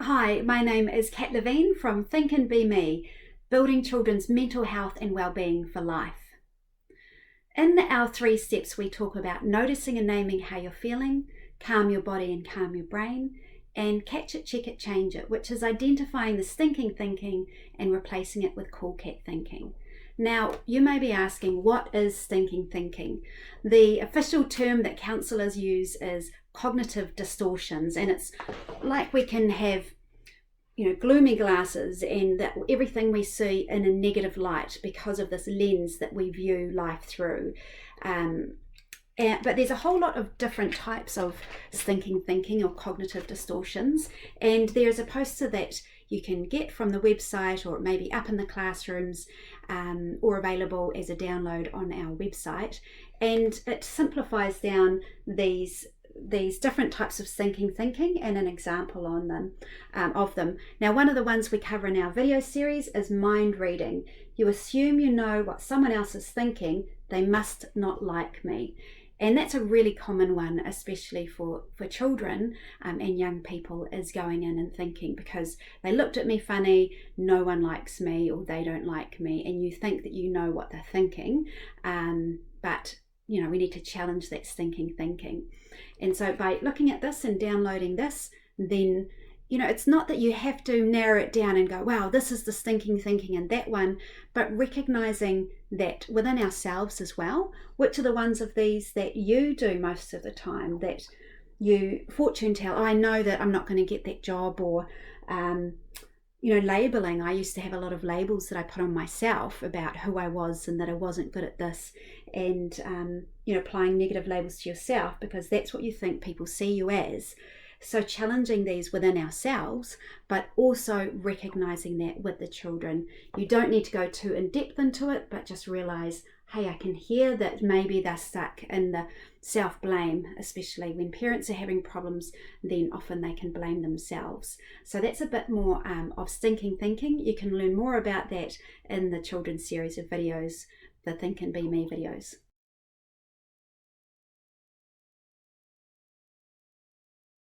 Hi, my name is Cat Levine from Think and Be Me, building children's mental health and well-being for life. In our 3 steps, we talk about noticing and naming how you're feeling, calm your body and calm your brain, and catch it, check it, change it, which is identifying the stinking thinking and replacing it with cool cat thinking. Now, you may be asking, what is stinking thinking? The official term that counsellors use is cognitive distortions, and it's like we can have gloomy glasses and that everything we see in a negative light because of this lens that we view life through. But there's a whole lot of different types of stinking thinking or cognitive distortions, and there's a poster that you can get from the website, or it may be up in the classrooms, or available as a download on our website, and it simplifies down these different types of stinking thinking and an example on them of them. Now, one of the ones we cover in our video series is mind reading. You assume you know what someone else is thinking, they must not like me. And that's a really common one, especially for children and young people, is going in and thinking, because they looked at me funny, no one likes me, or they don't like me, and you think that you know what they're thinking, but we need to challenge that stinking thinking. And so by looking at this and downloading this, then it's not that you have to narrow it down and go, wow, this is the stinking thinking and that one, but recognizing that within ourselves as well, which are the ones of these that you do most of the time, that you fortune tell, oh, I know that I'm not going to get that job, or labeling. I used to have a lot of labels that I put on myself about who I was and that I wasn't good at this, and applying negative labels to yourself because that's what you think people see you as. So challenging these within ourselves, but also recognizing that with the children. You don't need to go too in depth into it, but just realize, hey, I can hear that maybe they're stuck in the self-blame, especially when parents are having problems, then often they can blame themselves. So that's a bit more of stinking thinking. You can learn more about that in the children's series of videos, the Think and Be Me videos.